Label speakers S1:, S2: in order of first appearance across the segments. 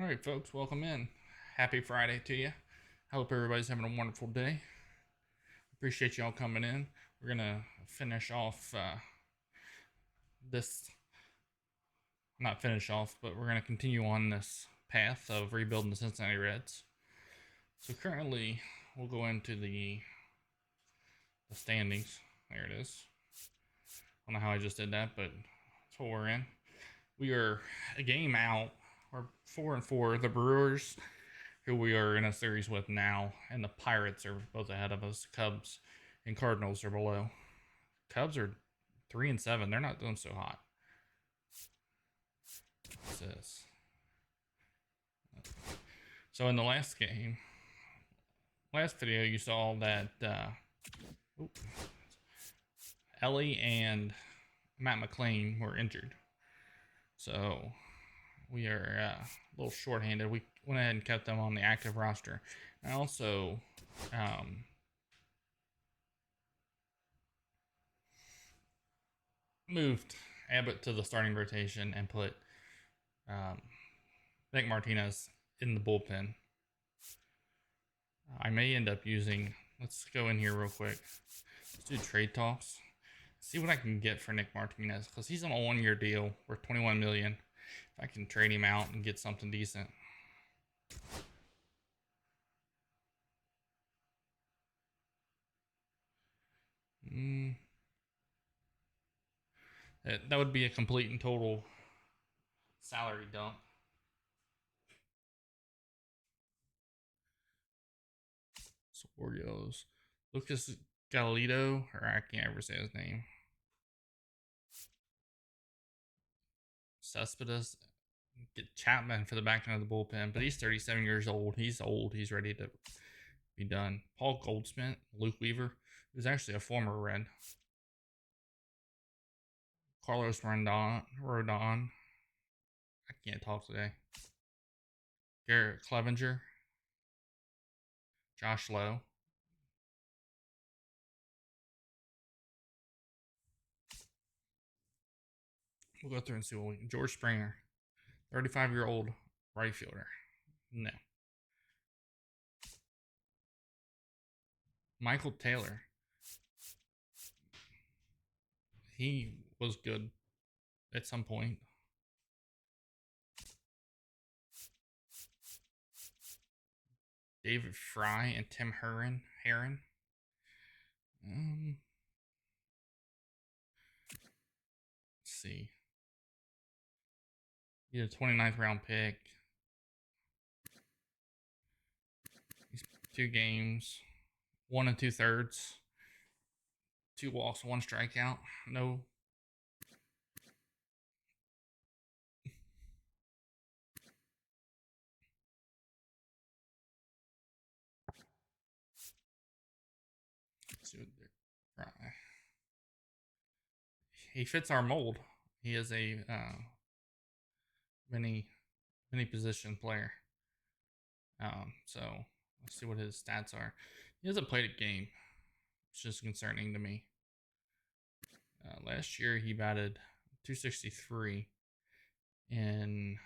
S1: All right, folks, welcome in. Happy Friday to you. I hope everybody's having a wonderful day. Appreciate y'all coming in. We're gonna finish off this, not finish off, but we're gonna continue on this path of rebuilding the Cincinnati Reds. So currently, we'll go into the standings. There it is. I don't know how I just did that, but that's what we're in. We are a game out. We're 4-4. The Brewers, who we are in a series with now, and the Pirates are both ahead of us. Cubs and Cardinals are below. Cubs are 3-7. They're not doing so hot. What's this? So in the last game, last video, you saw that Ellie and Matt McLean were injured. So we are a little shorthanded. We went ahead and kept them on the active roster. I also moved Abbott to the starting rotation and put Nick Martinez in the bullpen. I may end up using, let's go in here real quick. Let's do trade talks. See what I can get for Nick Martinez, because he's on a 1-year deal worth $21 million. If I can trade him out and get something decent. That would be a complete and total salary dump. So Orioles. Lucas Galito, or I can't ever say his name. Cespedes. Get Chapman for the back end of the bullpen, but he's 37 years old. He's old. He's ready to be done. Paul Goldsmith, Luke Weaver, who's actually a former Red. Carlos Rodon. I can't talk today. Garrett Clevenger. Josh Lowe. We'll go through and see what we can. George Springer, 35-year-old right fielder. No. Michael Taylor. He was good at some point. David Fry and Tim Herron. Let's see. He's a 29th round pick. He's 2 games, 1 2/3, 2 walks, 1 strikeout. No. Let's see what he fits our mold. He is a many position player. So let's see what his stats are. He hasn't played a game, which is concerning to me. Last year he batted 263 in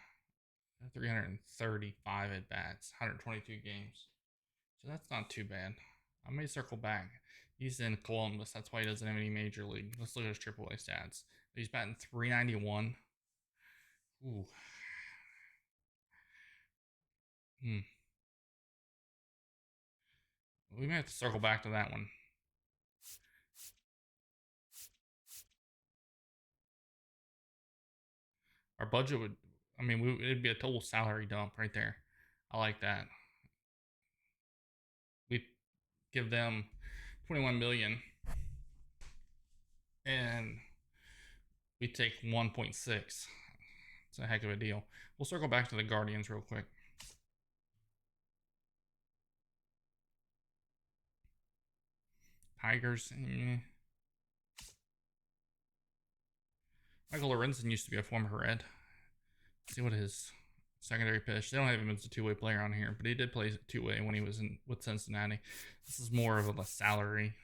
S1: 335 at bats, 122 games. So that's not too bad. I may circle back. He's in Columbus. That's why he doesn't have any major league. Let's look at his AAA stats. He's batting 391. Ooh. We may have to circle back to that one. Our budget would, it'd be a total salary dump right there. I like that. We give them 21 million and we take 1.6. It's a heck of a deal. We'll circle back to the Guardians real quick. Tigers. Michael Lorenzen used to be a former Red. Let's see what his secondary pitch. They don't have him as a 2-way player on here, but he did play 2-way when he was with Cincinnati. This is more of a salary.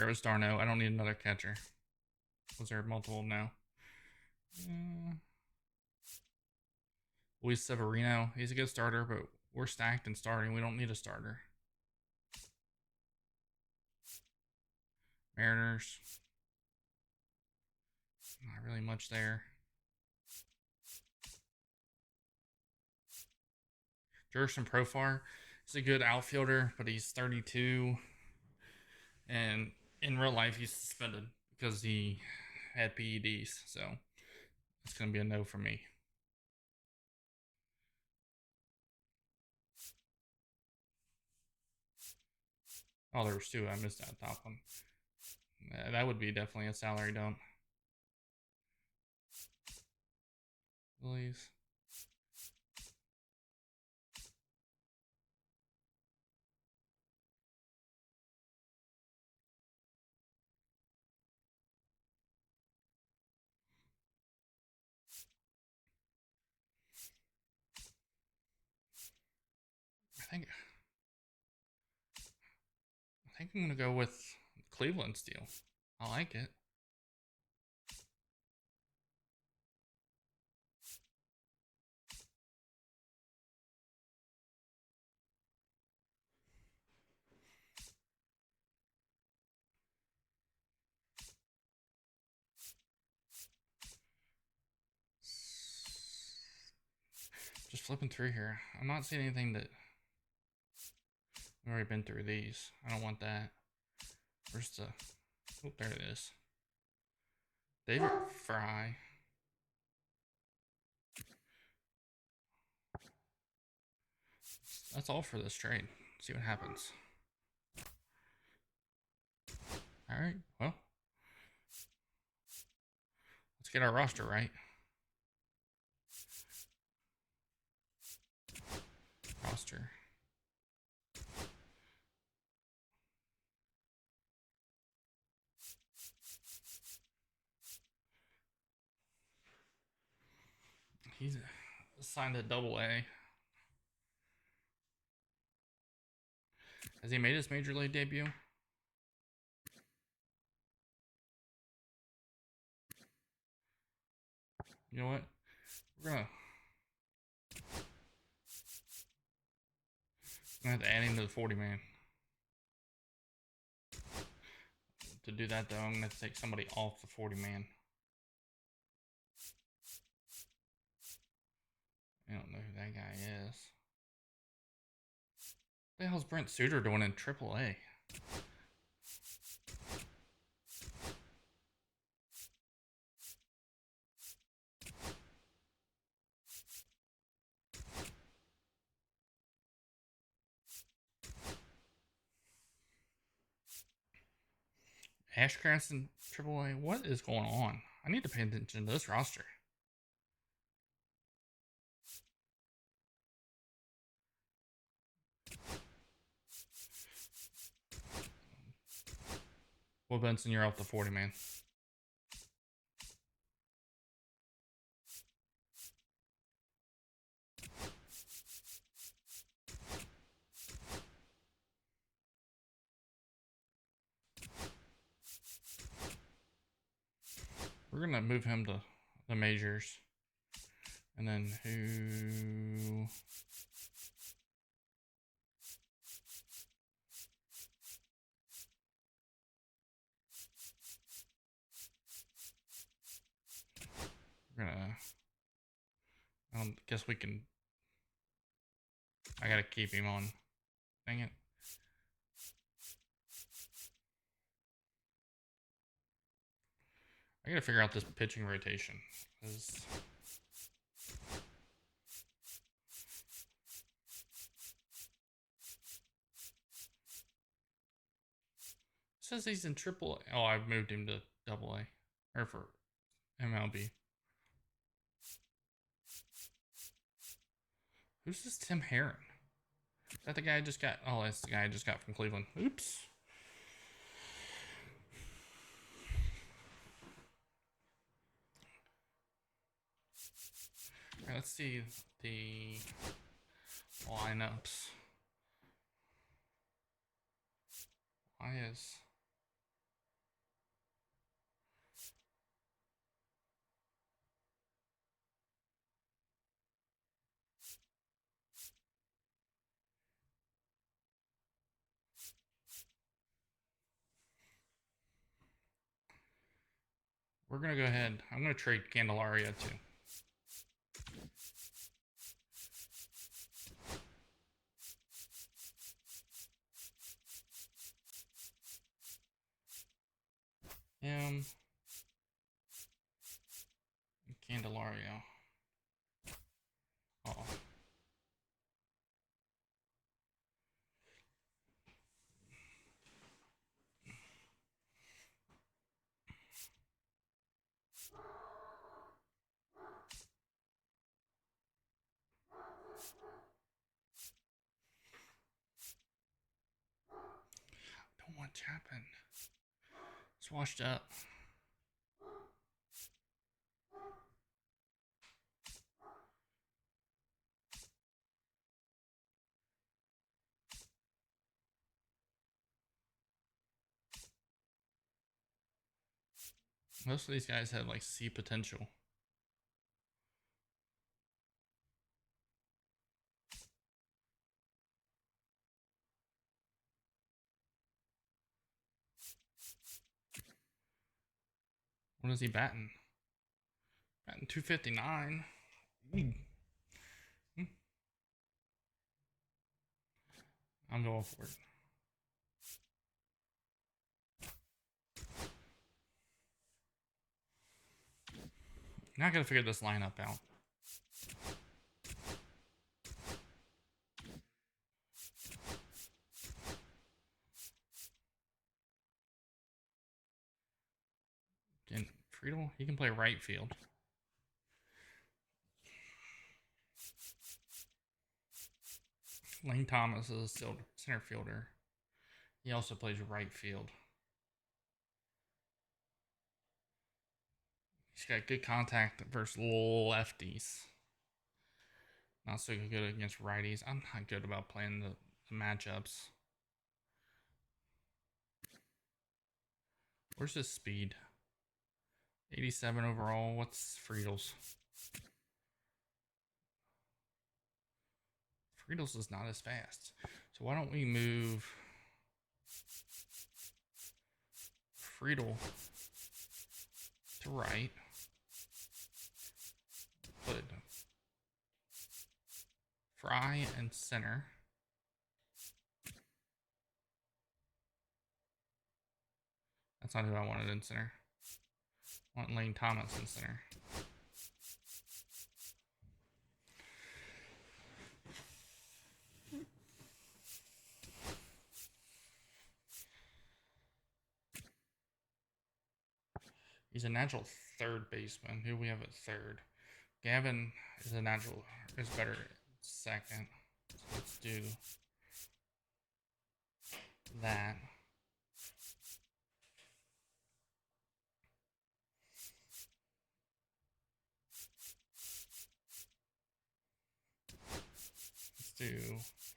S1: Travis Darno. I don't need another catcher. Was there multiple? No. Luis Severino. He's a good starter, but we're stacked and starting. We don't need a starter. Mariners. Not really much there. Jerson Profar. He's a good outfielder, but he's 32. And in real life, he's suspended because he had PEDs. So it's going to be a no for me. Oh, there was two. I missed that top one. That would be definitely a salary dump. Please. I think I'm gonna go with Cleveland Steel. I like it. Just flipping through here. I'm not seeing anything that we've already been through these. I don't want that. Where's the... Oh, there it is. David Fry. That's all for this trade. See what happens. Alright, well. Let's get our roster right. Roster. He's signed a AA. Has he made his major league debut? You know what? We're gonna have to add him to the 40-man. To do that, though, I'm gonna have to take somebody off the 40-man. I don't know who that guy is. What the hell's Brent Suter doing in AAA? Ashcraft in AAA? What is going on? I need to pay attention to this roster. Will Benson, you're off the 40-man. We're gonna move him to the majors. And then who... We're gonna... I guess we can... I gotta keep him on. Dang it. I gotta figure out this pitching rotation. It says he's in AAA. Oh, I've moved him to AA. Or for MLB. Who's this Tim Herron? Is that the guy I just got? Oh, that's the guy I just got from Cleveland. Oops. Alright, let's see the lineups. Why is... We're going to go ahead. I'm going to trade Candelaria too. Candelario. Oh. Don't want Chapin. It's washed up. Most of these guys have like C potential. What is he batting? Batting 259. I'm going for it. Now I gotta figure this lineup out. Again, Friedel, he can play right field. Lane Thomas is still center fielder. He also plays right field. He's got good contact versus lefties. Not so good against righties. I'm not good about playing the matchups. Where's his speed? 87 overall. What's Friedel's? Friedel's is not as fast. So why don't we move Friedel to right? Put Fry in center. That's not who I wanted in center. I want Lane Thomas in center. He's a natural third baseman. Who we have at third? Gavin is a natural, is better at second. So let's do that. Let's do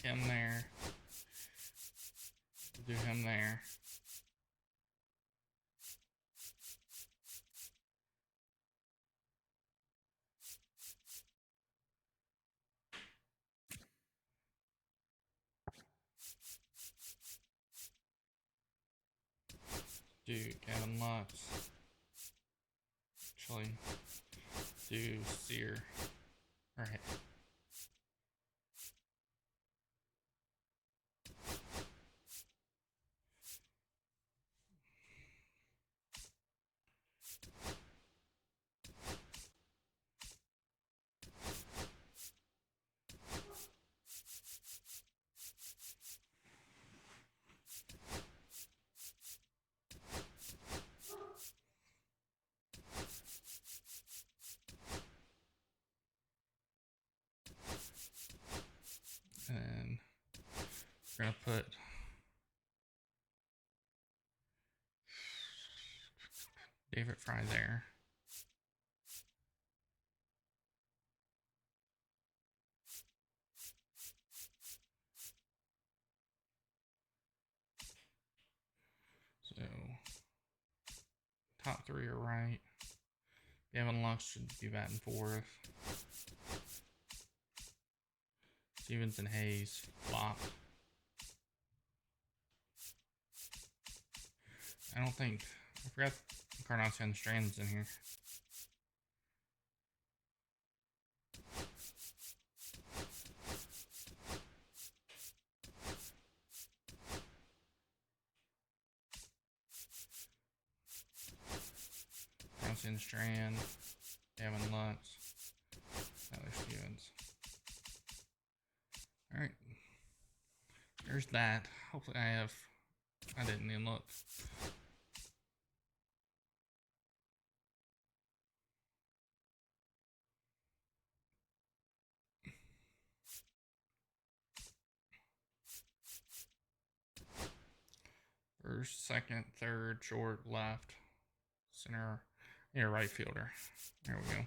S1: him there. Do him there. Do Gavin Lux. Actually, do Sear. All right. And we're gonna put David Fry there. So top three are right. Gavin Lux should be batting fourth. Stevens and Hayes flop. I don't think, I forgot Carnacion Strand's in here. Carnacion Strand, Gavin Lutz, Tyler Stevens. Alright. There's that. Hopefully I didn't even look. First, second, third, short, left, center, right fielder. There we go.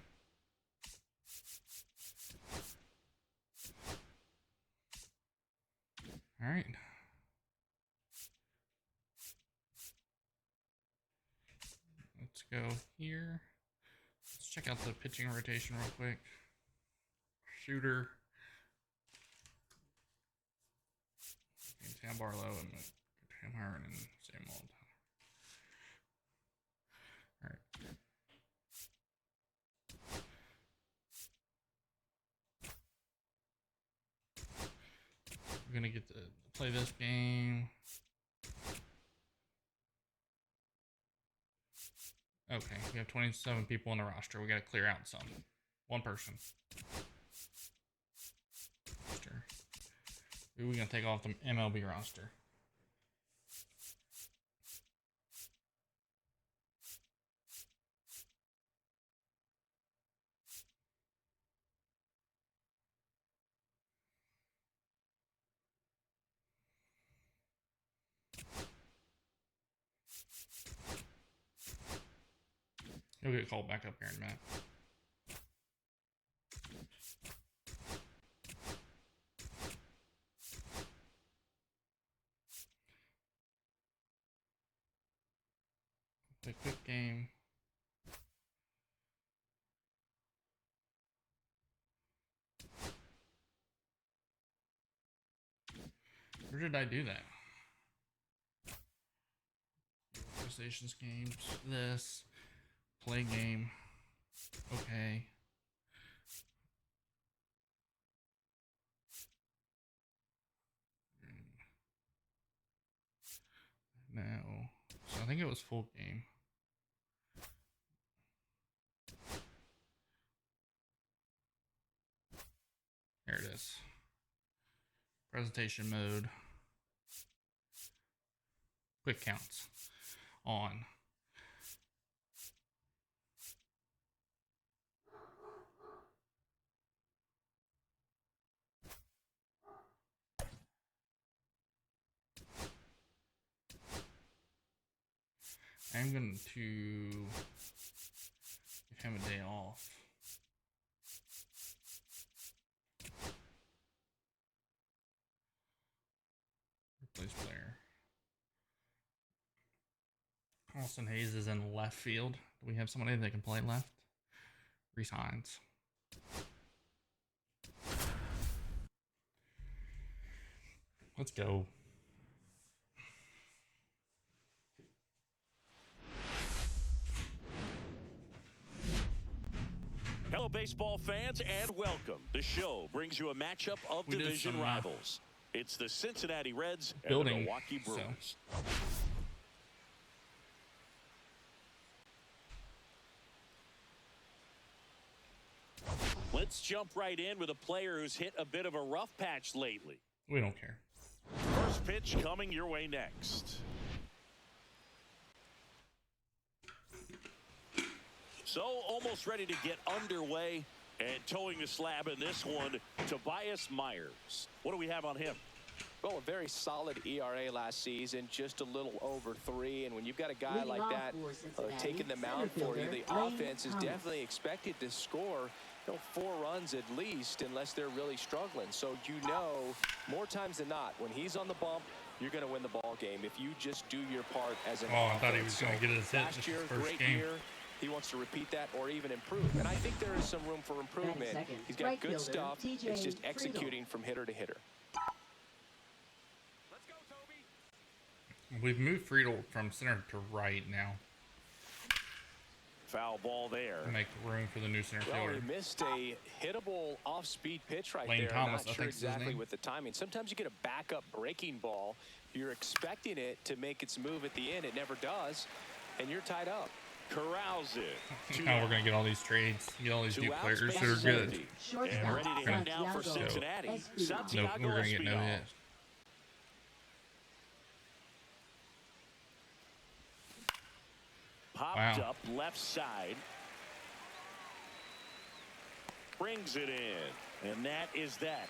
S1: All right. Let's go here. Let's check out the pitching rotation real quick. Shooter. Sam Barlow and Tim Hearn and Sam Mold. All right. We're gonna get to play this game. Okay, we have 27 people on the roster. We gotta clear out some. One person. Who are we gonna take off the MLB roster? He'll get called back up here in a minute. Play quick game. Where did I do that? Organizations games. This. Play game. Okay. No. So I think it was full game. There it is. Presentation mode. Quick counts. On. I'm going to give him a day off. Replace player. Austin Hayes is in left field. Do we have somebody that can play left? Reese Hines. Let's go.
S2: Hello, baseball fans, and welcome. The show brings you a matchup of division rivals. It's the Cincinnati Reds and the Milwaukee Brewers. Let's jump right in with a player who's hit a bit of a rough patch lately.
S1: We don't care.
S2: First pitch coming your way next. So almost ready to get underway and towing the slab in this one, Tobias Myers. What do we have on him?
S3: Well, a very solid ERA last season, just a little over 3. And when you've got a guy like that taking the mound for you, the offense is definitely expected to score 4 runs at least, unless they're really struggling. So more times than not, when he's on the bump, you're going to win the ball game if you just do your part as an offense.
S1: I thought he was going to get his hit
S3: last year,
S1: first
S3: great
S1: game.
S3: year. He wants to repeat that or even improve. And I think there is some room for improvement. He's got good stuff. It's just executing from hitter to hitter.
S2: Let's go, Toby.
S1: We've moved Friedel from center to right now.
S2: Foul ball there.
S1: Make room for the new center
S3: Well,
S1: fielder.
S3: he missed a hittable off-speed pitch right
S1: Lane
S3: there.
S1: Thomas,
S3: Not
S1: I
S3: sure
S1: think is his
S3: exactly
S1: name.
S3: with the timing. Sometimes you get a backup breaking ball. You're expecting it to make its move at the end. It never does, and you're tied up.
S2: Corrals it.
S1: Now we're going to get all these trades, get all these new players that are good.
S2: And ready to head down for Cincinnati.
S1: Nope, we're going to get no hits.
S2: Popped up left side. Brings it in. And that is that.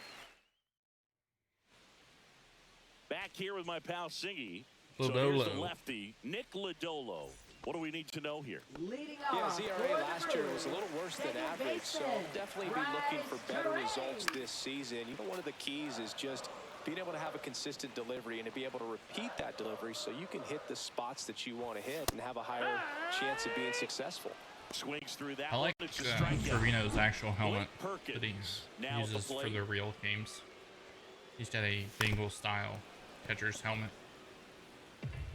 S2: Back here with my pal Singy. So here's the lefty, Nick Lodolo. What do we need to know here?
S3: Yeah, his ERA last year was a little worse than average, so definitely be looking for better results this season. You know, one of the keys is just being able to have a consistent delivery and to be able to repeat that delivery so you can hit the spots that you want to hit and have a higher chance of being successful.
S2: Swings through that.
S1: I like Trevino's actual helmet that he uses for the real games. He's got a Bengal style catcher's helmet.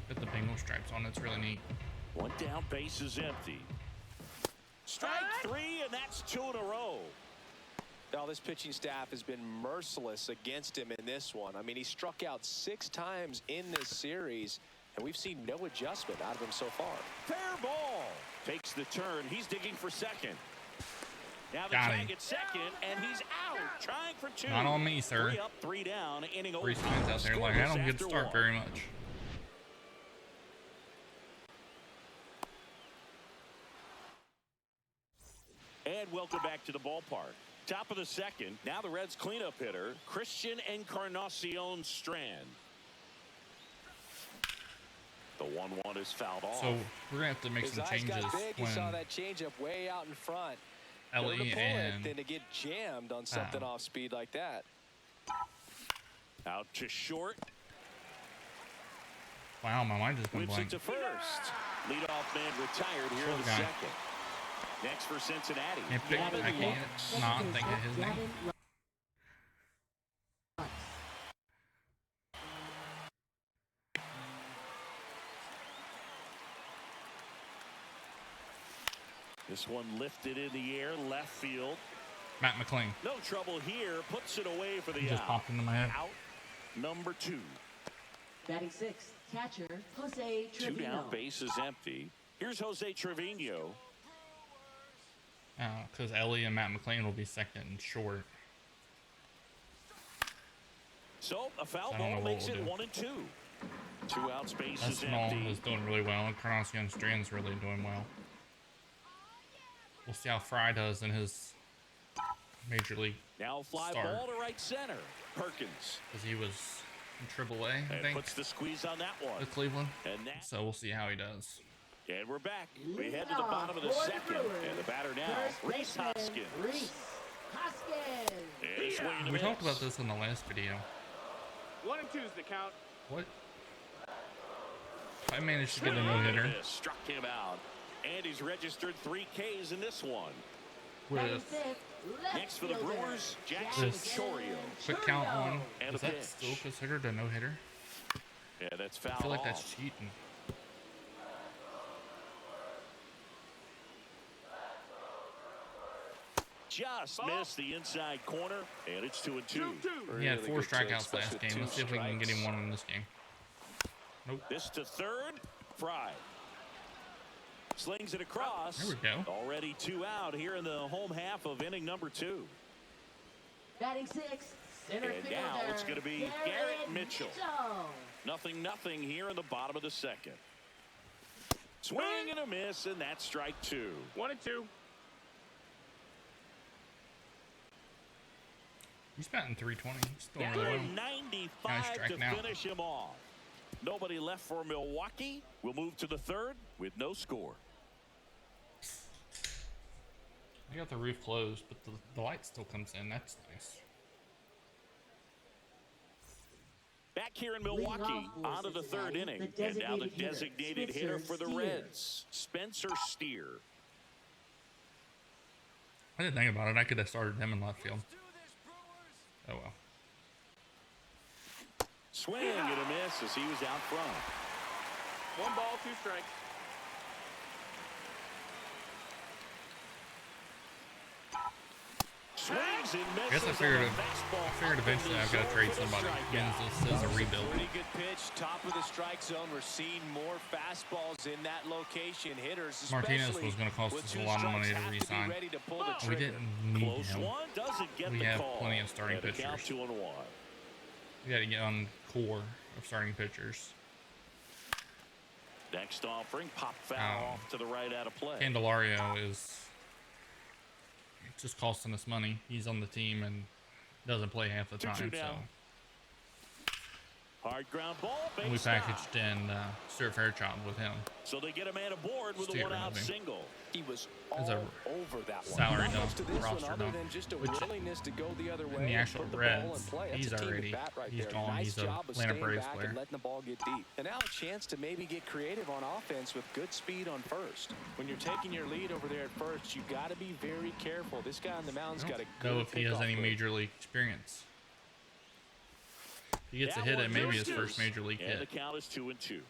S1: Got the Bengal stripes on. It's really neat.
S2: One down, base is empty. Strike three, and that's 2 in a row.
S3: Now, this pitching staff has been merciless against him in this one. I mean, he struck out 6 times in this series, and we've seen no adjustment out of him so far.
S2: Fair ball. Takes the turn. He's digging for second. Now the
S1: Got
S2: tag
S1: him.
S2: at second, and he's out. Trying for 2.
S1: Not on me, sir.
S2: 3 up, 3 down. Inning over.
S1: 3 signs out there. Like, I don't get to start very much.
S2: And welcome back to the ballpark. Top of the second. Now the Reds cleanup hitter, Christian Encarnacion Strand. The 1-1 is fouled off.
S1: So we're gonna have to make some changes
S3: He saw
S1: when
S3: that changeup way out in front.
S1: Ellie and
S3: then to get jammed on something off speed like that.
S2: Out to short.
S1: wow, my mind just went
S2: Whips it
S1: blank.
S2: to first. Leadoff man retired here in the second. Next for Cincinnati.
S1: I can't not think of his name.
S2: This one lifted in the air, left field.
S1: Matt McLean.
S2: No trouble here. Puts it away for the
S1: He just
S2: out.
S1: popped into my head.
S2: Out number 2.
S4: Batting 6, catcher Jose
S2: 2
S4: Trevino.
S2: down, base is empty. Here's Jose Trevino.
S1: Because Ellie and Matt McLean will be second and short.
S2: So a foul
S1: I don't know
S2: ball
S1: what
S2: makes
S1: we'll
S2: it
S1: do.
S2: 1 and 2. 2 outs, base is
S1: Espinal
S2: empty.
S1: is doing really well. Encarnacion Strand's really doing well. We'll see how Fry does in his major league
S2: Now fly
S1: start.
S2: ball to right center. Perkins.
S1: Because he was in AAA, I
S2: And
S1: think,
S2: puts the squeeze on that one.
S1: with Cleveland.
S2: And that.
S1: So we'll see how he does.
S2: And we're back. We head to the bottom of the second. And the batter now, Reese Hoskins.
S4: Reese Hoskins.
S2: And he's swinging and a
S1: We talked
S2: miss.
S1: about this in the last video.
S5: 1 and 2's the count.
S1: What? I managed to get a no-hitter
S2: This struck him out. And he's registered 3 Ks in this one.
S4: Batting
S1: with
S4: 6, left
S2: Next for the
S4: fielder,
S2: Brewers, Jackson
S1: This-
S2: Chorio.
S1: quick count on.
S2: And
S1: Is
S2: a
S1: that
S2: pitch.
S1: still considered a no-hitter?
S2: Yeah, that's foul
S1: I feel like
S2: off.
S1: that's cheating.
S2: Just missed the inside corner, and it's 2 and 2.
S1: He had
S3: Really
S1: 4
S3: good pitch,
S1: strikeouts
S3: especially
S1: last
S3: with
S1: game.
S3: 2
S1: Let's see if we can get him
S3: strikes.
S1: one in this game. Nope.
S2: This to third, Fry. Slings it across.
S1: There we go.
S2: Already 2 out here in the home half of inning number 2.
S4: Batting 6, center
S2: And
S4: fielder.
S2: now it's going to be Garrett Mitchell. 0-0 here in the bottom of the second. Swing and a miss, and that's strike 2.
S5: 1 and 2.
S1: He's batting 320. He's doing
S2: Down
S1: really well.
S2: 95
S1: Nice
S2: to
S1: strike now.
S2: finish him off. Nobody left for Milwaukee. We'll move to the third with no score.
S1: I got the roof closed, but the light still comes in. That's nice.
S2: Back here in Milwaukee, on to the third inning. And now the designated hitter for the Reds, Spencer Steer.
S1: I didn't think about it. I could have started him in left field. Oh well.
S2: Swing and a miss as he was out front.
S5: 1 ball, 2 strikes.
S2: Swings and
S1: I guess
S2: misses.
S1: I figured eventually I've got to trade somebody. Again, this is a rebuild.
S3: Pretty good pitch, top of the strike zone. We're seeing more fastballs in that location. Hitters,
S1: Martinez was going to cost us a lot of money to re-sign. We didn't need him. We have plenty of starting pitchers.
S2: 2-1.
S1: We got to get on core of starting pitchers.
S2: Next offering, pop foul off to the right out of play.
S1: Candelario is just costing us money. He's on the team and doesn't play half the time. So
S2: hard ground ball.
S1: and we packaged in Stuart Fairchild with him.
S2: So they get a man aboard with a one-out single.
S3: He was
S1: As a
S3: over that one.
S1: salary
S3: Not much to this
S1: roster
S3: one other
S1: dump,
S3: than just a
S1: which
S3: willingness to go the other way
S1: in the
S3: and
S1: actual
S3: put the ball in
S1: Reds,
S3: play. That's
S1: he's
S3: a team to
S1: already
S3: bat right
S1: he's
S3: there.
S1: gone.
S3: Nice
S1: He's a
S3: job of
S1: Atlanta
S3: staying
S1: Braves
S3: back
S1: player.
S3: and letting the ball get deep. And now a chance to maybe get creative on offense with good speed on first. When you're taking your lead over there at first, you got to be very careful. This guy on the mound's got a
S1: I don't know
S3: good
S1: if he has any
S3: pickoff
S1: major league experience. He gets a hit at maybe his first major league
S2: and
S1: hit.
S2: the count is 2-2.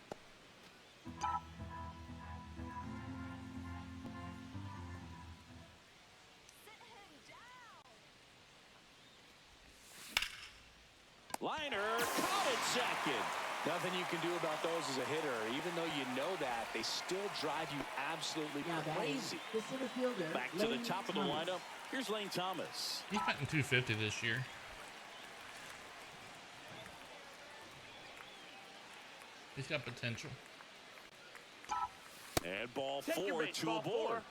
S2: Liner caught at second.
S3: Nothing you can do about those as a hitter. Even though you know that, they still drive you absolutely
S4: Now batting,
S3: crazy.
S4: the center fielder,
S2: Back to the
S4: Lane
S2: top of the
S4: Thomas.
S2: lineup. Here's Lane Thomas.
S1: He's batting 250 this year. He's got potential.
S2: And ball
S5: Take your
S2: 4,
S5: bait,
S2: 2
S5: ball
S2: aboard.
S5: 4.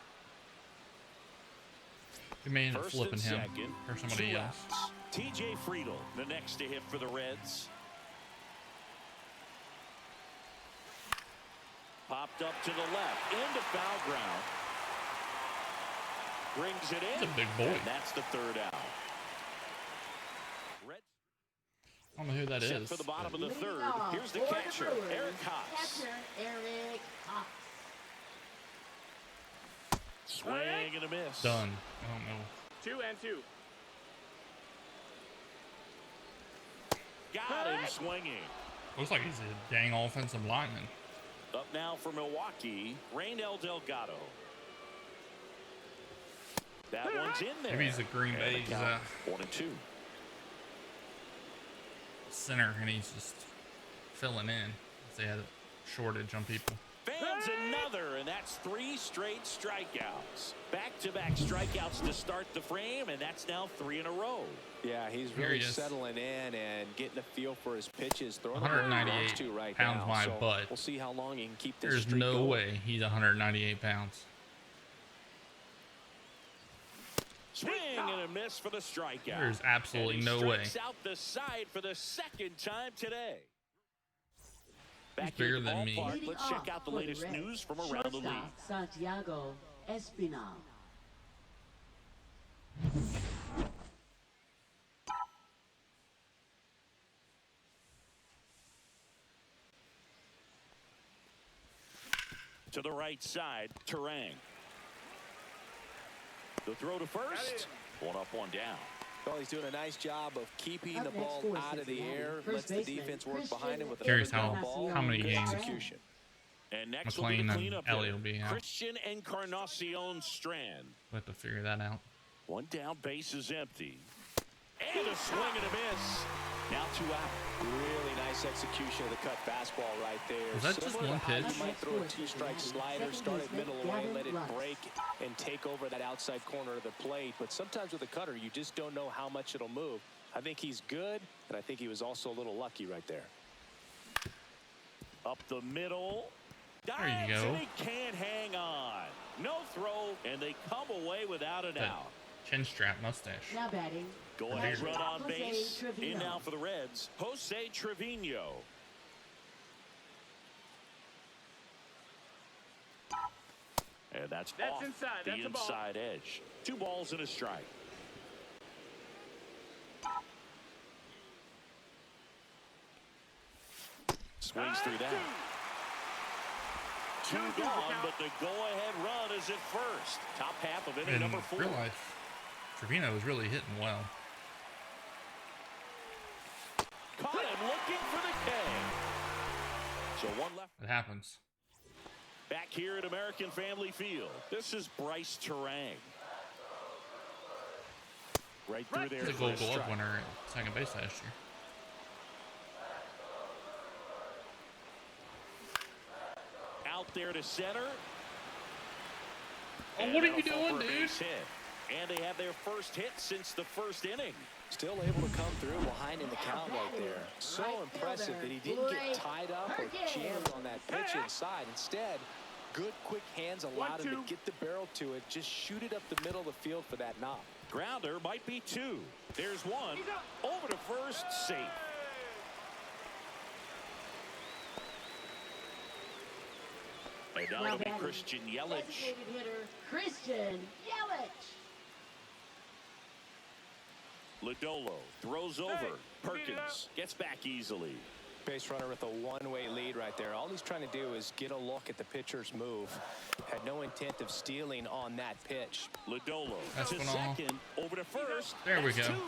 S1: He may end up
S2: First
S1: flipping
S2: and
S1: him
S2: second,
S1: or somebody
S2: 2
S1: else.
S2: outs. TJ Friedel, the next to hit for the Reds. Popped up to the left, into foul ground. Brings it in.
S1: He's a big boy.
S2: And that's the third out. Reds
S1: I don't know who that
S2: set
S1: is.
S2: for the bottom of the
S4: Leading
S2: third.
S4: off
S2: Here's the
S4: for
S2: catcher,
S4: Brewers,
S2: Eric Haas.
S4: Catcher, Eric Haas.
S2: Swing and a miss.
S1: Done. I don't know.
S5: 2-2.
S2: Got him swinging.
S1: Looks like he's a dang offensive lineman.
S2: Up now for Milwaukee, Raynel Delgado. That one's in there.
S1: Maybe he's a Green
S2: And the
S1: Bay's
S2: count, 1-2.
S1: center, and he's just filling in. They had a shortage on people.
S2: Fans another, and that's 3 straight strikeouts. Back-to-back strikeouts to start the frame, and that's now 3 in a row.
S3: Yeah, he's
S1: Here
S3: really
S1: he is.
S3: settling in and getting a feel for his pitches. Throwing
S1: 198
S3: to right
S1: pounds
S3: now.
S1: my
S3: So
S1: butt.
S3: We'll see how long he can keep this
S1: There's
S3: streak
S1: no
S3: going.
S1: way he's 198 pounds.
S2: Swing and a miss for the strikeout.
S1: There's absolutely
S2: And he
S1: no way.
S2: strikes out the side for the second time today. Back
S1: bigger
S2: here at the
S1: than me.
S2: ballpark,
S4: Leading
S2: let's
S4: off
S2: check out the
S4: for
S2: latest
S4: Reds,
S2: news from around the league.
S4: shortstop, Santiago Espinal.
S2: To the right side, Terang. The throw to first. One up, one down.
S3: Well, he's doing a nice job of keeping
S4: Up
S3: the
S4: next
S3: ball
S4: for
S3: out of the
S4: Cincinnati,
S3: air.
S4: first
S3: Lets the
S4: baseman,
S3: defense work
S4: Christian
S3: behind him with
S1: Curious
S3: another
S1: how-
S3: ball.
S1: how many
S3: Good
S1: games
S3: execution.
S2: And next
S1: McLean
S2: will be the
S1: and
S2: cleanup
S1: Elliott
S2: hitter,
S1: will be out.
S2: Christian Encarnacion Strand.
S1: We'll have to figure that out.
S2: One down, base is empty. And a swing and a miss. Now 2 out.
S3: Really nice execution of the cut fastball right there.
S1: Was that just
S3: Similar to
S1: one
S3: how
S1: pitch?
S3: You might throw a 2-strike slider, start it middle away, let it break, and take over that outside corner of the plate. But sometimes with a cutter, you just don't know how much it'll move. I think he's good, and I think he was also a little lucky right there.
S2: Up the middle.
S1: There you
S2: Dives,
S1: go.
S2: and he can't hang on. No throw, and they come away without an
S1: That
S2: out.
S1: chin strap mustache.
S4: Now batting,
S2: Go ahead,
S4: catcher,
S2: run on
S4: Jose
S2: base.
S4: Trevino.
S2: In now for the Reds, Jose Trevino. And that's off
S5: inside.
S2: the
S5: That's a ball.
S2: inside edge. 2 balls and a strike. Swings through that. 2 gone, but the go-ahead run is at first. Top half of inning
S1: In
S2: number 4.
S1: real life, Trevino was really hitting well.
S2: Caught him looking for the K. So 1 left.
S1: It happens.
S2: Back here at American Family Field, this is Bryce Terang. Right through there.
S1: He's a
S2: for
S1: Gold
S2: a
S1: Glove
S2: strike.
S1: winner at second base last year.
S2: Out there to center.
S1: Oh,
S2: And
S1: what are
S2: that'll
S1: you
S2: fall
S1: doing,
S2: for a
S1: dude?
S2: base hit. And they have their first hit since the first inning.
S3: Still able to come through behind in the count right there. So impressive that he didn't get tied up or jammed on that pitch inside. Instead, good quick hands allowed him to get the barrel to it, just shoot it up the middle of the field for that knock.
S2: Grounder might be two. There's one. Over to first, safe. And now it'll be Christian Yelich.
S4: Designated hitter Christian Yelich.
S2: Lodolo throws over. Perkins gets back easily.
S3: Base runner with a one-way lead right there. All he's trying to do is get a look at the pitcher's move. Had no intent of stealing on that pitch.
S2: Lodolo
S1: That's
S2: to
S1: phenomenal.
S2: second, over to first.
S1: There we
S2: That's
S1: go.
S2: Two.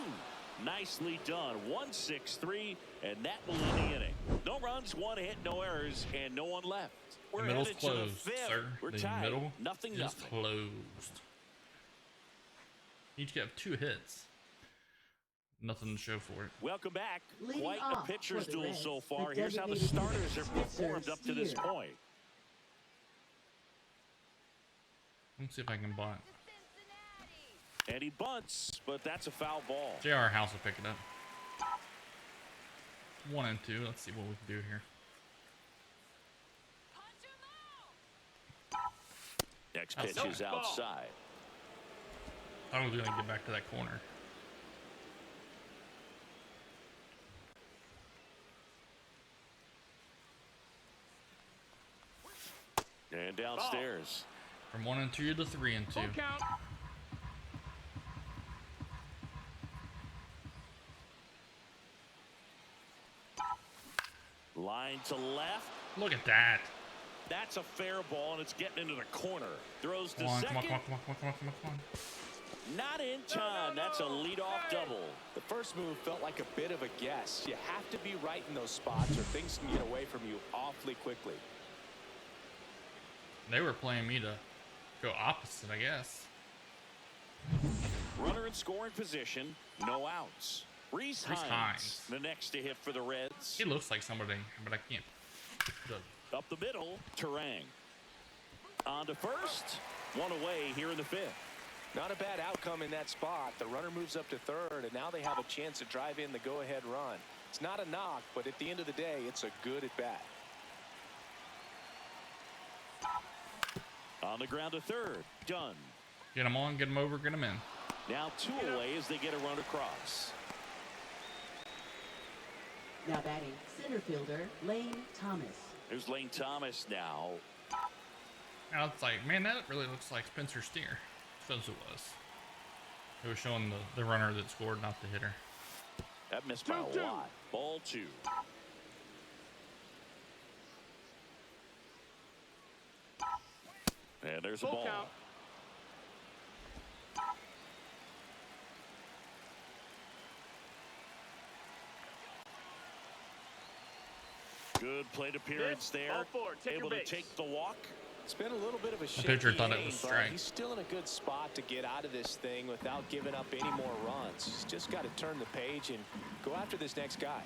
S2: Nicely done. 1-6-3, and that will end the inning. No runs, one hit, no errors, and no one left.
S1: The
S2: We're
S1: middle's
S2: headed to the
S1: closed,
S2: fifth.
S1: sir.
S2: We're
S1: The
S2: tied.
S1: middle
S2: Nothing.
S1: is closed. Each get 2 hits. Nothing to show for it.
S2: Welcome back.
S4: Leading
S2: Quite a
S4: off
S2: pitcher's
S4: for the
S2: duel
S4: Reds,
S2: so
S4: the
S2: far. Here's how the
S4: designated
S2: starters have
S4: hitter,
S2: performed up to this
S4: Steer.
S2: point.
S1: Let's see if I can bunt.
S2: And he bunts, but that's a foul ball.
S1: JR House will pick it up. 1 and 2. Let's see what we can do here.
S2: Next
S1: That's
S2: pitch is
S1: fine.
S2: outside.
S1: I was gonna get back to that corner.
S2: And downstairs.
S1: From 1 and 2 to 3 and 2.
S5: Full count.
S2: Line to left.
S1: Look at that.
S2: That's a fair ball, and it's getting into the corner. Throws to
S1: Come on,
S2: second.
S1: come on, come on, come on, come on, come on, come on.
S2: Not in time. That's a leadoff double.
S3: The first move felt like a bit of a guess. You have to be right in those spots or things can get away from you awfully quickly.
S1: They were playing me to go opposite, I guess.
S2: Runner in scoring position. No outs. Reese Hines, the next to hit for the Reds.
S1: He looks like somebody, but I can't.
S2: Up the middle, Terang. On to first. One away here in the fifth.
S3: Not a bad outcome in that spot. The runner moves up to third, and now they have a chance to drive in the go-ahead run. It's not a knock, but at the end of the day, it's a good at-bat.
S2: On the ground to third. Done.
S1: Get him on, get him over, get him in.
S2: Now 2 away as they get a run across.
S4: Now batting center fielder Lane Thomas.
S2: There's Lane Thomas now.
S1: Now it's like, man, that really looks like Spencer Steer. Shows it was. It was showing the runner that scored, not the hitter.
S2: That missed by a
S5: 2-2.
S2: lot. Ball 2. And there's a
S5: Full
S2: ball.
S5: count.
S2: Good plate appearance there.
S5: Ball 4. Take
S2: Able
S5: your
S2: to
S5: base.
S2: take the walk.
S3: It's been a little bit of a shaky
S1: pitcher thought it
S3: inning,
S1: was
S3: but
S1: strike.
S3: he's still in a good spot to get out of this thing without giving up any more runs. He's just got to turn the page and go after this next guy.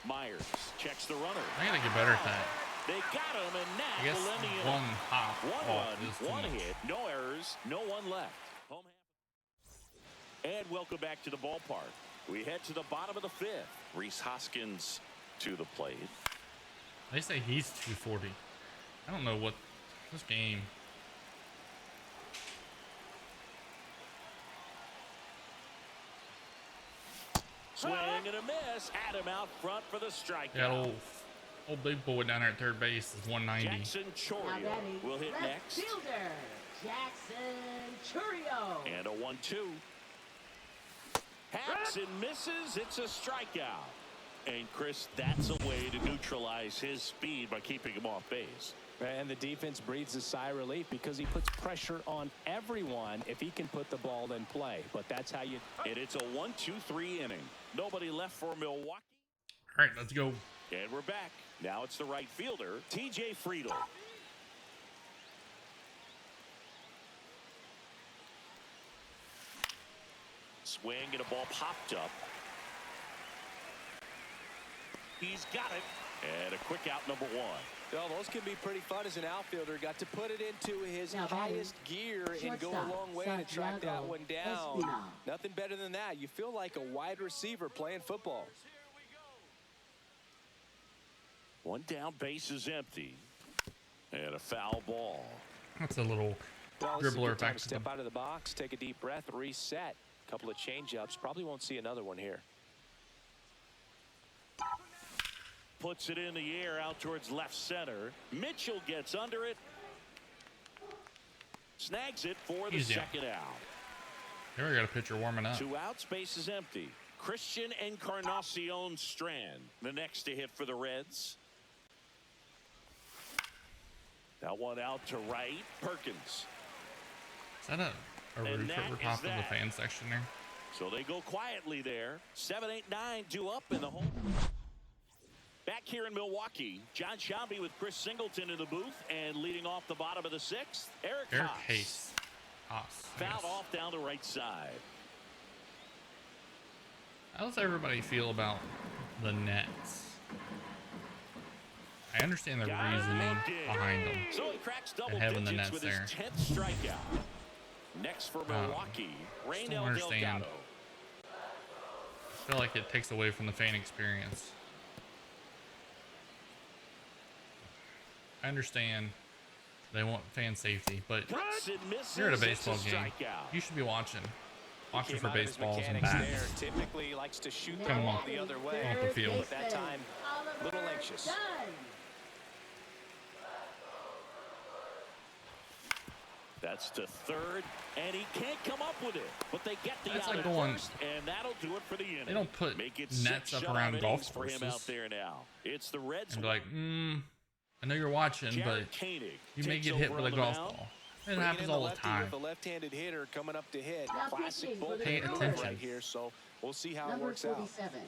S2: Myers checks the runner.
S1: I gotta get better at that.
S2: They got him, and
S1: I
S2: that
S1: guess
S2: will end the inning.
S1: one hop
S2: One
S1: off
S2: run,
S1: is too
S2: one
S1: much.
S2: hit, no errors, no one left. Home happy. And welcome back to the ballpark. We head to the bottom of the fifth. Reese Hoskins to the plate.
S1: They say he's 240. I don't know what this game.
S2: Swing and a miss. Adam out front for the strikeout.
S1: That old big boy down there at third base is 190.
S2: Jackson
S4: Now
S2: Chorio
S4: batting
S2: will hit
S4: left
S2: next.
S4: fielder Jackson Churio.
S2: And a 1-2. Hacks and misses. It's a strikeout. And Chris, that's a way to neutralize his speed by keeping him off base.
S3: And the defense breathes a sigh of relief because he puts pressure on everyone if he can put the ball in play. But that's how you...
S2: And it's a 1-2-3 inning. Nobody left for Milwaukee.
S1: All right, let's go.
S2: And we're back. Now it's the right fielder, TJ Friedel. Swing and a ball popped up. He's got it. And a quick out, number one.
S3: Well, those can be pretty fun as an outfielder. Got to put it into his
S4: Now
S3: highest gear and go a long way to track that one down.
S4: Espinal.
S3: Nothing better than that. You feel like a wide receiver playing football.
S2: One down, base is empty. And a foul ball.
S1: That's a little
S3: Well, this is a
S1: dribbler
S3: good time
S1: back
S3: to
S1: to
S3: step
S1: the
S3: out of the box, take a deep breath, reset. A couple of change-ups. Probably won't see another one here.
S2: Puts it in the air out towards left center. Mitchell gets under it. Snags it for the
S1: Easy.
S2: second out.
S1: Here we got a pitcher warming up.
S2: 2 outs, base is empty. Christian Encarnacion Strand, the next to hit for the Reds. That one out to right. Perkins.
S1: Is that a
S2: And
S1: roof
S2: that
S1: over
S2: is
S1: top of the
S2: that.
S1: fan section there?
S2: So they go quietly there. 7, 8, 9 due up in the hole. Back here in Milwaukee, John Shelby with Chris Singleton in the booth, and leading off the bottom of the 6th, Eric
S1: Eric
S2: Haas.
S1: Hayes. Haas, I
S2: Fouled
S1: guess.
S2: off down the right side.
S1: How does everybody feel about the Nets? I understand the
S2: Got it
S1: reasoning
S2: looking.
S1: behind them.
S2: So he cracks double
S1: And having the
S2: digits
S1: nets
S2: with
S1: there.
S2: his 10th strikeout. Next for Milwaukee,
S1: don't
S2: Raynel
S1: understand.
S2: Delgado.
S1: I feel like it takes away from the fan experience. I understand they want fan safety, but
S2: Cuts and misses.
S1: you're at a
S2: It's
S1: baseball game.
S2: strikeout.
S1: You should be watching
S3: Came
S1: for
S3: out of his
S1: baseballs and
S3: mechanics
S1: bats.
S3: there. Typically likes to shoot the
S1: Come
S3: ball
S1: on.
S3: the other way.
S1: Off the field.
S3: But that time, a little anxious.
S2: That's to third, and he can't come up with it. But they get the
S1: That's
S2: out
S1: like
S2: at
S1: going-
S2: first, and that'll do it for the inning.
S1: They don't put
S2: Make it
S1: nets
S2: 6
S1: up
S2: shutout
S1: around golf
S2: innings for him
S1: courses.
S2: out there now. It's the Reds.
S1: And be like, I know you're watching,
S2: Jared
S1: but
S2: Koenig
S1: you may
S2: takes
S1: get hit
S2: over
S1: with a
S2: on the
S1: golf
S2: mound.
S1: ball. It
S3: Bringing
S1: happens
S3: in
S1: all the
S3: lefty
S1: time.
S3: with a left-handed hitter coming up to hit.
S4: Now
S3: Classic
S4: pitching for the
S1: Pay
S3: bullpen
S1: attention.
S3: right here, so we'll see how it
S4: Number
S3: works out.
S4: 47,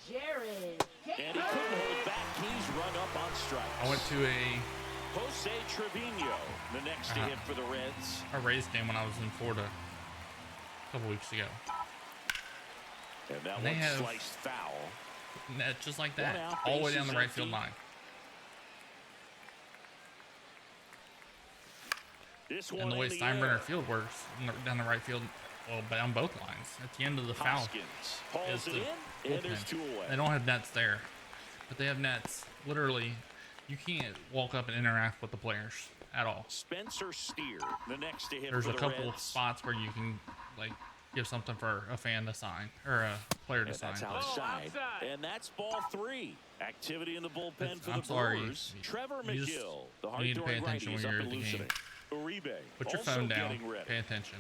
S4: Jared
S2: And he couldn't hold back. He's run up on strikes.
S1: I went to
S2: Jose Trevino, the next to hit for the Reds.
S1: a Rays game when I was in Florida a couple weeks ago.
S2: And that
S1: They
S2: one
S1: have-
S2: sliced foul.
S1: Net just like
S2: One
S1: that,
S2: out,
S1: all the way down the
S2: bases
S1: right field
S2: empty.
S1: line.
S2: This one
S1: And the way
S2: in the
S1: Steinbrenner
S2: air.
S1: Field works down the right field, well, down both lines. At the end of the foul
S2: Hoskins hauls
S1: is
S2: it
S1: the
S2: in, and there's
S1: bullpen.
S2: 2 away.
S1: They don't have nets there, but they have nets. Literally, you can't walk up and interact with the players at all.
S2: Spencer Steer, the next to hit
S1: There's
S2: for
S1: a
S2: the
S1: couple
S2: Reds.
S1: spots where you can like give something for a fan to sign or a player to
S2: And
S1: sign.
S2: that's
S1: but
S2: outside.
S5: outside.
S2: And that's ball 3. Activity in the bullpen for
S1: I'm
S2: the
S1: sorry.
S2: Brewers. Trevor
S1: You just-
S2: McGill, the
S1: you need to pay
S2: hard-throwing
S1: attention
S2: righty, is
S1: when
S2: up
S1: you're
S2: and
S1: at the
S2: loosening. Uribe
S1: Put your
S2: also
S1: phone down.
S2: getting ready.
S1: Pay attention.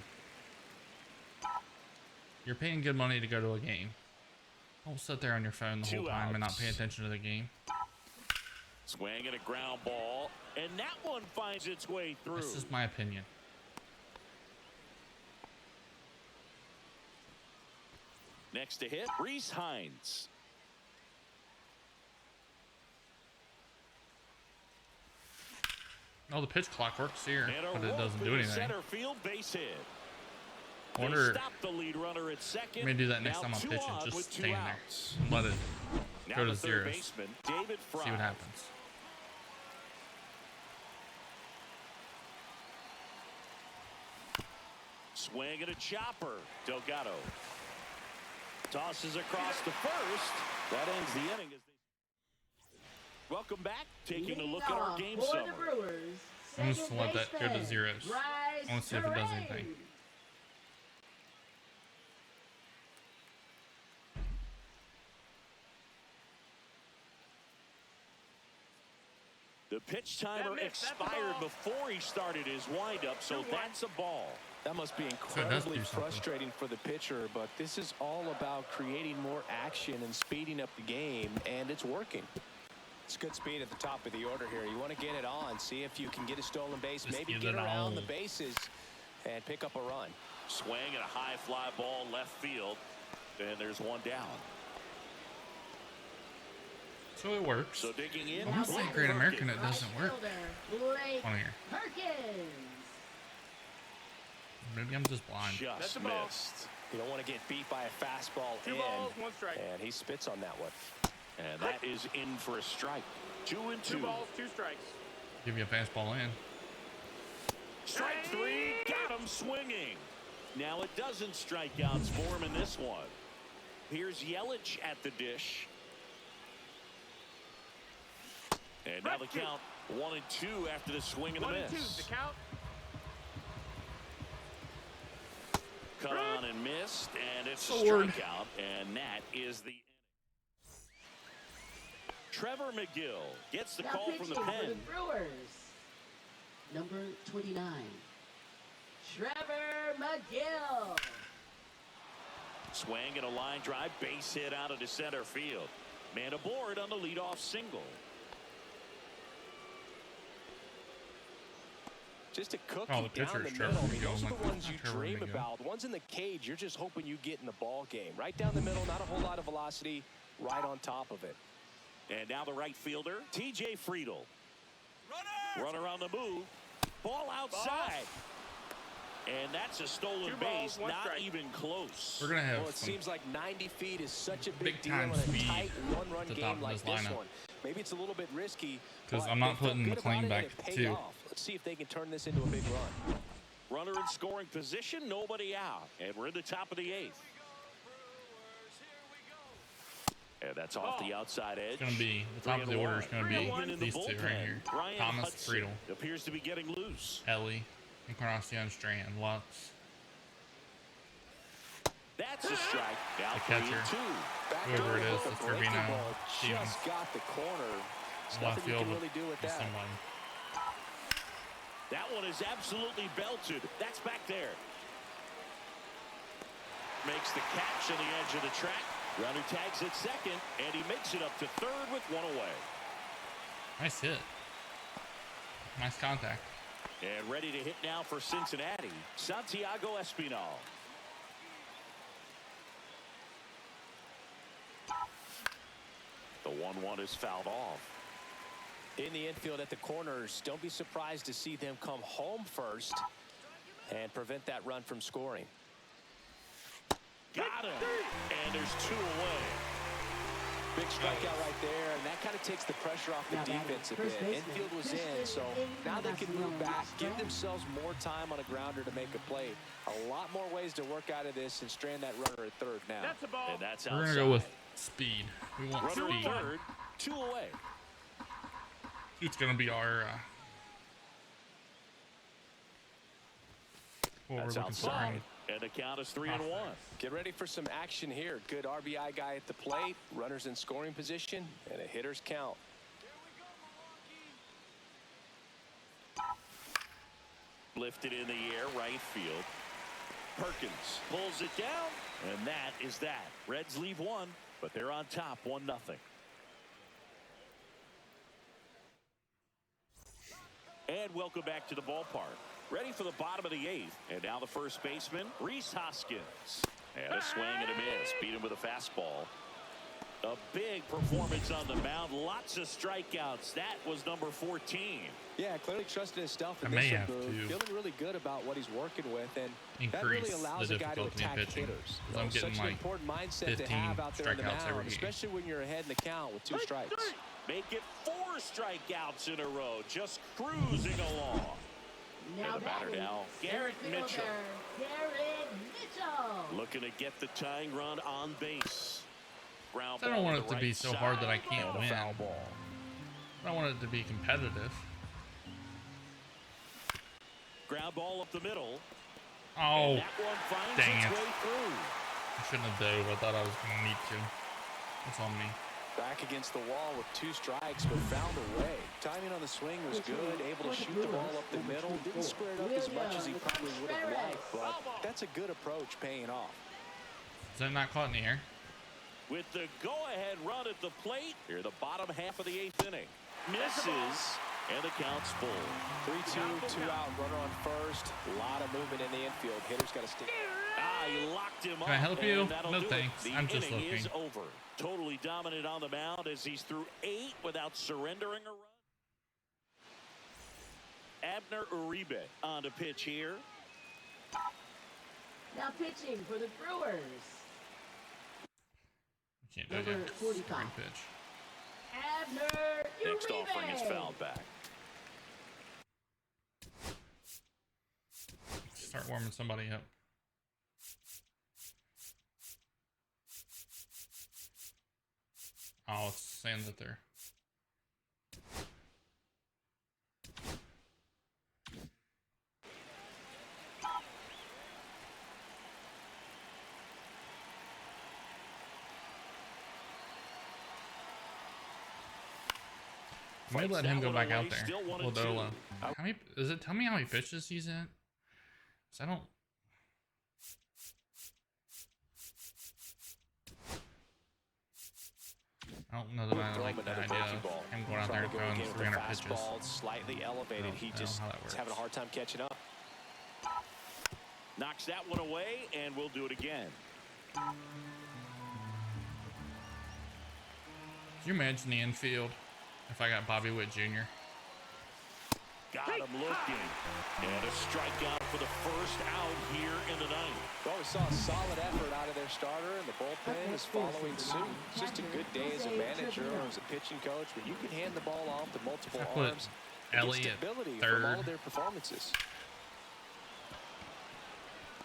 S1: You're paying good money to go to a game. Don't sit there on your phone the
S2: 2
S1: whole time and not
S2: outs.
S1: pay attention to the game.
S2: Swing and a ground ball, and that one finds its way through.
S1: This is my opinion.
S2: Next to hit, Reese Hines.
S1: Oh, the pitch clock works here,
S2: And a
S1: but it
S2: rope
S1: doesn't do
S2: into
S1: anything.
S2: Center field base hit.
S1: I
S2: They
S1: wonder,
S2: stop the lead runner at second.
S1: may do that next
S2: Now
S1: time I'm
S2: 2
S1: pitching.
S2: on
S1: Just
S2: with 2
S1: stand there
S2: outs.
S1: and let it
S2: Now
S1: go
S2: the
S1: to
S2: third
S1: zeros.
S2: baseman, David Fry.
S1: See what happens.
S2: Swing and a chopper. Delgado tosses across the first. That ends the inning. Welcome back. Taking a look at our game
S4: for the
S2: summary.
S4: Brewers.
S1: I'm just gonna let that go to
S4: Second
S1: zeros.
S4: baseman,
S1: I want to see if it does
S4: Bryce
S1: anything.
S4: Terang.
S2: The pitch timer
S5: That's a
S2: expired
S5: ball.
S2: before he started his windup, so
S5: 2-1.
S2: that's a ball.
S3: That must be
S1: does
S3: incredibly
S1: do something.
S3: frustrating for the pitcher, but this is all about creating more action and speeding up the game, and it's working. It's good speed at the top of the order here. You want to get it on, see if you can get a stolen base,
S1: Just
S3: maybe
S1: get
S3: get
S1: it
S3: around
S1: on.
S3: the bases and pick up a run.
S2: Swing and a high fly ball left field, and there's one down.
S1: So it works.
S2: So digging in.
S1: I'm not saying Great American it
S4: Right
S1: doesn't work.
S4: fielder, Blake
S1: On here.
S4: Perkins.
S1: maybe I'm just blind.
S2: Just
S5: That's the ball.
S2: missed.
S3: You don't want to get beat by a fastball
S5: 2
S3: in.
S5: balls, 1 strike.
S3: And he spits on that one.
S2: And that is in for a strike. 2-2.
S5: 2 balls, 2 strikes.
S1: Give you a fastball in.
S2: Strike 3, got him swinging. Now it doesn't strike outs for him in this one. Here's Yelich at the dish. And now the count 1-2 after the swing and the
S5: 1
S2: miss.
S5: and 2's the count.
S2: Cut on and missed, and it's a
S1: Sword.
S2: strikeout, and that is the inning. Trevor McGill gets the
S4: Now
S2: call from the
S4: pitching for
S2: pen.
S4: the Brewers. Number 29, Trevor McGill.
S2: Swing and a line drive, base hit out into center field. Man aboard on the leadoff single.
S3: Just a cookie
S1: Oh, the
S3: down
S1: pitcher
S3: the
S1: is
S3: middle.
S1: Trevor
S3: I mean,
S1: McGill.
S3: those are
S1: Like,
S3: the ones you
S1: not Trevor
S3: dream
S1: McGill.
S3: about. The ones in the cage, you're just hoping you get in the ball game. Right down the middle, not a whole lot of velocity, right on top of it.
S2: And now the right fielder, TJ Friedel. Runner on the move. Ball outside. And that's a stolen
S5: 2
S2: base,
S5: balls, 1
S2: not
S5: strike.
S2: even close.
S1: We're gonna have
S3: Well, it
S1: some
S3: seems like 90 feet is such a
S1: big
S3: big deal
S1: time
S3: in a
S1: speed
S3: tight one-run
S1: at the top
S3: game
S1: of
S3: like
S1: this
S3: this
S1: lineup.
S3: one. Maybe it's a little bit risky.
S1: 'Cause
S3: but
S1: I'm not
S3: they felt
S1: putting
S3: good
S1: McLean
S3: about it,
S1: back
S3: and it paid
S1: too.
S3: off. Let's see if they can turn this into a big run.
S2: Runner in scoring position, nobody out. And we're in the top of the 8th. And that's off the outside edge.
S1: It's gonna be the top of the order is gonna be
S2: 3-1 in the
S1: these two right
S2: bullpen.
S1: here.
S2: Ryan
S1: Thomas,
S2: Hudson
S1: Friedel,
S2: appears to be getting loose.
S1: Ellie, Encarnacion, Strand, Lutz.
S2: That's a strike. Now
S1: The
S2: 3-2.
S1: catcher.
S3: Back
S1: Whoever
S3: over
S1: it is,
S3: with the
S1: it's
S3: breaking
S1: Trevino,
S3: ball.
S1: Stevens.
S3: Just got the corner. There's
S1: Left
S3: nothing you
S1: field
S3: can really do with that.
S1: somebody.
S2: That one is absolutely belted. That's back there. Makes the catch on the edge of the track. Runner tags at second, and he makes it up to third with 1 away.
S1: Nice hit. Nice contact.
S2: And ready to hit now for Cincinnati, Santiago Espinal. The 1-1 is fouled off.
S3: In the infield at the corners, don't be surprised to see them come home first and prevent that run from scoring.
S2: Got him. And there's 2 away.
S3: Big strikeout right there, and that kind of takes the pressure off the
S4: Now batting
S3: defense a
S4: first
S3: bit.
S4: baseman,
S3: Infield was in, so now they can move back, give themselves more time on a grounder to make a play. A lot more ways to work out of this and strand that runner at third now.
S5: That's a ball.
S2: And that's
S1: We're
S2: outside.
S1: gonna go with speed. We want
S2: Runner at
S1: speed.
S2: third, 2 away.
S1: It's gonna be our what
S2: That's
S1: we're looking for.
S2: outside. And the count is 3-1.
S3: Get ready for some action here. Good RBI guy at the plate, runners in scoring position, and a hitter's count.
S2: Lifted in the air, right field. Perkins pulls it down, and that is that. Reds leave 1, but they're on top 1-0. And welcome back to the ballpark. Ready for the bottom of the 8th. And now the first baseman, Rhys Hoskins. And a swing and a miss. Beat him with a fastball. A big performance on the mound. Lots of strikeouts. That was number 14.
S3: Yeah, clearly trusted his stuff in
S1: I may
S3: this
S1: have
S3: move.
S1: to
S3: Feeling really good about what he's working with, and that
S1: increase
S3: really allows
S1: the
S3: a guy to
S1: difficulty in
S3: attack
S1: pitching,
S3: hitters.
S1: 'cause I'm getting
S3: Such an
S1: like
S3: important mindset to
S1: 15
S3: have out there in the
S1: strikeouts every
S3: mound,
S1: game.
S3: especially when you're ahead in the count with 2 strikes.
S2: Make it 4 strikeouts in a row. Just cruising along.
S4: Now
S2: And the batter
S4: batting,
S2: now,
S4: center
S2: Garrett Mitchell.
S4: fielder, Garrett Mitchell.
S2: Looking to get the tying run on base. Ground
S1: I don't
S2: ball
S1: want
S2: to
S1: it
S2: the
S1: to be
S2: right
S1: so hard that I
S2: side,
S1: can't
S2: and a
S1: win.
S2: foul ball.
S1: I want it to be competitive.
S2: Ground ball up the middle.
S1: Oh,
S2: And that one finds
S1: dang
S2: its
S1: it.
S2: way through.
S1: I shouldn't have dove. I thought I was going to need to. That's on me.
S3: Back against the wall with 2 strikes, but found a way. Timing on the swing was good, able to shoot the ball up the middle. Didn't square it up as much as he probably would have liked, but that's a good approach paying off.
S1: Is that not caught in the air?
S2: With the go-ahead run at the plate, here the bottom half of the 8th inning. Misses, and the count's full.
S3: 3-2, 2 out, runner on first. A lot of movement in the infield. Hitter's got to stick.
S2: He locked him up.
S1: Can I help
S2: and
S1: you?
S2: that'll
S1: No
S2: do it.
S1: thanks.
S2: The
S1: I'm just
S2: inning is
S1: looking.
S2: over. Totally dominant on the mound as he's through 8 without surrendering a run. Abner Uribe on to pitch here.
S4: Now pitching for the Brewers.
S1: Can't do it
S4: Number
S1: yet.
S4: 45.
S1: Ring pitch.
S4: Abner
S2: Next offering is
S4: Uribe.
S2: fouled back.
S1: Start warming somebody up. Oh, it's saying that they're. Might let him go back out there. Ladola. How many? Does it tell me how many pitches he's at? 'Cause I don't. I don't know that I like the idea of him going out there and throwing 300 pitches.
S3: Slightly elevated. He just is having a hard time catching up.
S2: Knocks that one away, and we'll do it again.
S1: Can you imagine the infield if I got Bobby Witt Jr.?
S2: Got him looking. And a strikeout for the first out here in the ninth.
S3: Well, we saw a solid effort out of their starter, and the bullpen is following suit. It's just a good day as a manager or as a pitching coach when you can hand the ball off to multiple arms.
S1: Ellie at
S3: Stability
S1: third.
S3: from all of their performances.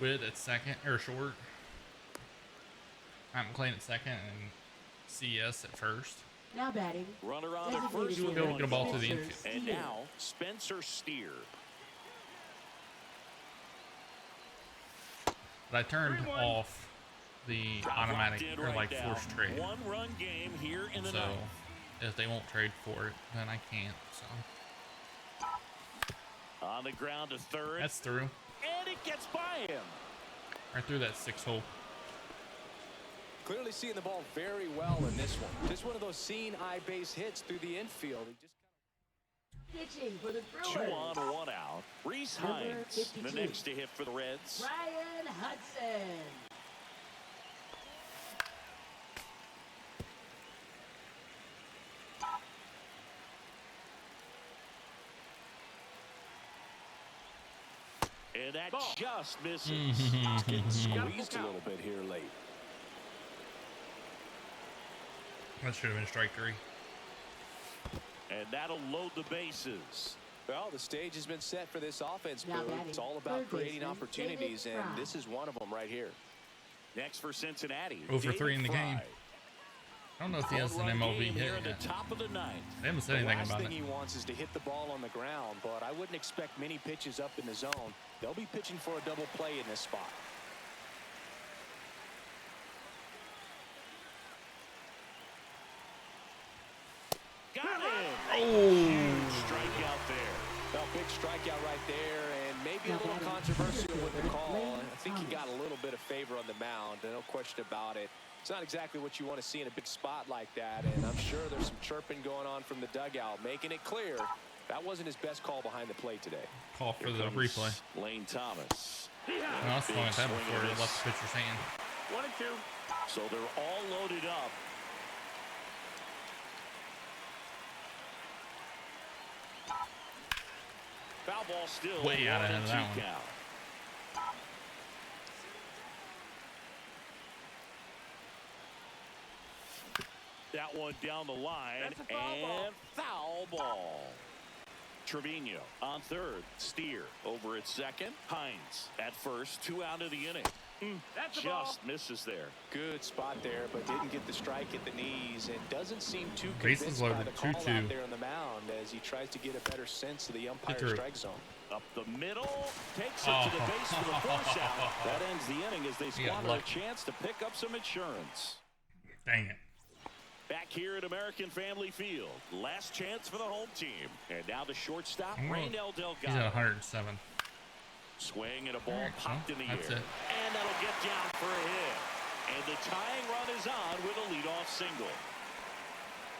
S1: Witt at second, or short. I'm McClain at second, and CS at first.
S4: Now batting.
S2: Runner on at first with
S1: Go
S2: one
S1: get a ball to the
S2: ball.
S1: infield.
S2: And now Spencer Steer.
S1: But I turned off the automatic or like forced trade.
S2: One-run game here in the
S1: So
S2: ninth.
S1: if they won't trade for it, then I can't. So
S2: On the ground to third.
S1: that's through.
S2: And it gets by him.
S1: Right through that 6-hole.
S3: Clearly seeing the ball very well in this one. Just one of those seeing eye base hits through the infield. He just
S4: Pitching for the Brewers.
S2: 2 on, 1 out. Reese
S4: Number
S2: Hines,
S4: 52.
S2: the next to hit for the Reds.
S4: Ryan Hudson.
S2: And that just misses.
S3: It's getting squeezed a little bit here late.
S1: That should have been strike 3.
S2: And that'll load the bases.
S3: Well, the stage has been set for this offense,
S4: Now
S3: Boo.
S4: batting,
S3: It's all about
S4: third
S3: creating
S4: baseman,
S3: opportunities,
S4: David
S3: and
S4: Fry.
S3: this is one of them right here.
S2: Next for Cincinnati.
S1: Over 3 in the
S2: David
S1: game.
S2: Fry.
S1: I don't know if he has an
S2: One-run
S1: MLB
S2: game
S1: hit
S2: here in the
S1: yet.
S2: top of the ninth.
S1: They haven't said
S3: The
S1: anything
S3: last
S1: about
S3: thing
S1: it.
S3: he wants is to hit the ball on the ground, but I wouldn't expect many pitches up in the zone. They'll be pitching for a double play in this spot.
S2: Got it.
S1: Oh!
S2: Huge strikeout there.
S3: Well, big strikeout right there, and maybe a little controversial with the call. I think he got a little bit of favor on the mound, no question about it. It's not exactly what you want to see in a big spot like that, and I'm sure there's some chirping going on from the dugout, making it clear that wasn't his best call behind the plate today.
S1: Call for
S2: Here
S1: the
S2: comes
S1: replay.
S2: Lane Thomas.
S1: No, I was swung at that before it left the pitcher's hand.
S5: 1 and 2.
S2: So they're all loaded up. Foul ball still.
S1: Way out ahead of
S2: 1-2
S1: that one.
S2: count. That one down the line.
S5: That's a foul ball.
S2: And foul ball. Trevino on third. Steer over at second. Hines at first. 2 out of the inning.
S5: That's a ball.
S2: Just misses there.
S3: Good spot there, but didn't get the strike at the knees, and doesn't seem too
S1: Bases
S3: convinced by
S1: loaded,
S3: the call
S1: 2-2.
S3: out there on the mound as he tries to get a better sense of the umpire
S1: through.
S3: strike zone.
S2: Up the middle, takes it to the base for the force out. That ends the inning as they
S1: He got
S2: squander a
S1: lucky.
S2: chance to pick up some insurance.
S1: Dang it.
S2: Back here at American Family Field, last chance for the home team. And now the shortstop,
S1: I'm gonna-
S2: Raynel
S1: He's at
S2: Delgado.
S1: 107.
S2: Swing and a ball
S1: Alright,
S2: popped
S1: well,
S2: in the
S1: that's
S2: air.
S1: it.
S2: And that'll get down for a hit. And the tying run is on with a leadoff single.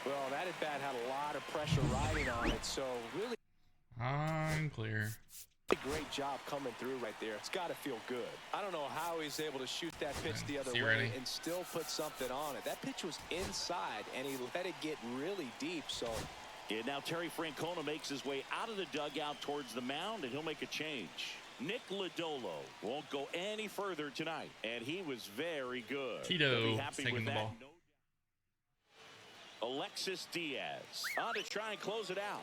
S3: Well, that at bat had a lot of pressure riding on it, so really
S1: Unclear.
S3: a great job coming through right there. It's got to feel good. I don't know how he's able to shoot that pitch the other
S1: See,
S3: way
S1: ready?
S3: and still put something on it. That pitch was inside, and he let it get really deep, so
S2: And now Terry Francona makes his way out of the dugout towards the mound, and he'll make a change. Nick Lodolo won't go any further tonight, and he was very good.
S1: Tito
S2: They'll be happy
S1: taking
S2: with
S1: the
S2: that.
S1: ball.
S2: Alexis Diaz on to try and close it out.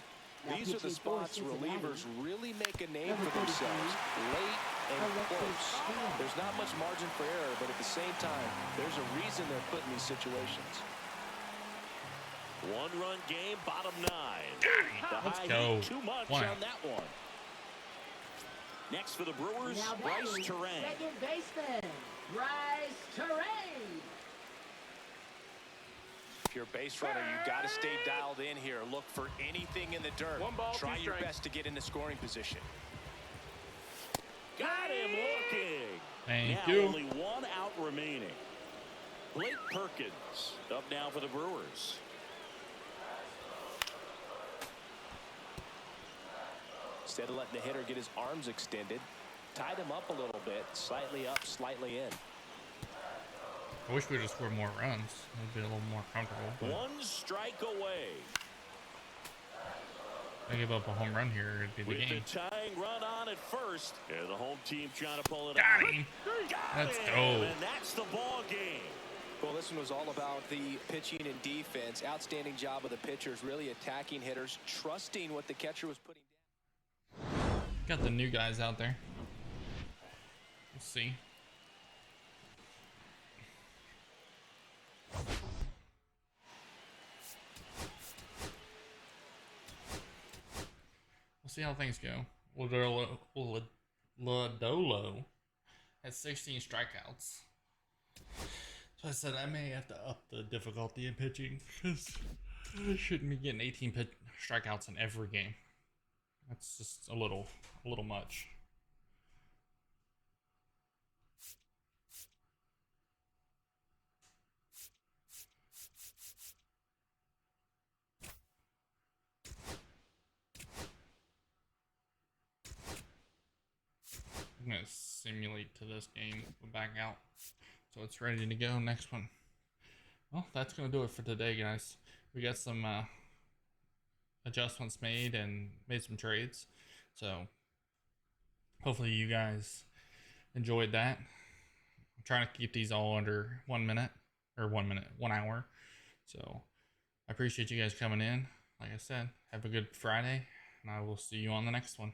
S3: These are the spots relievers really make a name for themselves. Late and close. There's not much margin for error, but at the same time, there's a reason they're put in these situations.
S2: One-run game, bottom 9.
S1: Let's
S2: high
S1: go.
S2: heat, too much
S1: One
S2: on
S1: out.
S2: that one. Next for the Brewers,
S4: Now
S2: Bryce
S4: batting,
S2: Terrain.
S4: second baseman, Bryce Terrain.
S3: If you're a base runner, you got to stay dialed in here. Look for anything in the dirt.
S5: One ball,
S3: Try
S5: two
S3: your
S5: strikes.
S3: best to get into scoring position.
S2: Got him looking.
S1: Thank
S2: now
S1: you.
S2: only 1 out remaining. Blake Perkins up now for the Brewers.
S3: Instead of letting the hitter get his arms extended, tied him up a little bit, slightly up, slightly in.
S1: I wish we would have scored more runs. It would be a little more comfortable. But
S2: 1 strike away.
S1: if I give up a home run here, it'd be the
S2: With
S1: game.
S2: the tying run on at first, and the home team trying to pull it
S1: Got
S2: out.
S1: him.
S2: Got
S1: Let's
S2: him,
S1: go.
S2: and that's the ball game.
S3: Well, this one was all about the pitching and defense. Outstanding job of the pitchers, really attacking hitters, trusting what the catcher was putting down.
S1: Got the new guys out there. We'll see. We'll see how things go. Lodolo has 16 strikeouts. So I said I may have to up the difficulty in pitching because I shouldn't be getting 18 strikeouts in every game. That's just a little much. I'm gonna simulate to this game, back out, so it's ready to go. Next one. Well, that's gonna do it for today, guys. We got some adjustments made and made some trades, so hopefully you guys enjoyed that. I'm trying to keep these all under 1 minute or 1 minute, 1 hour. So I appreciate you guys coming in. Like I said, have a good Friday, and I will see you on the next one.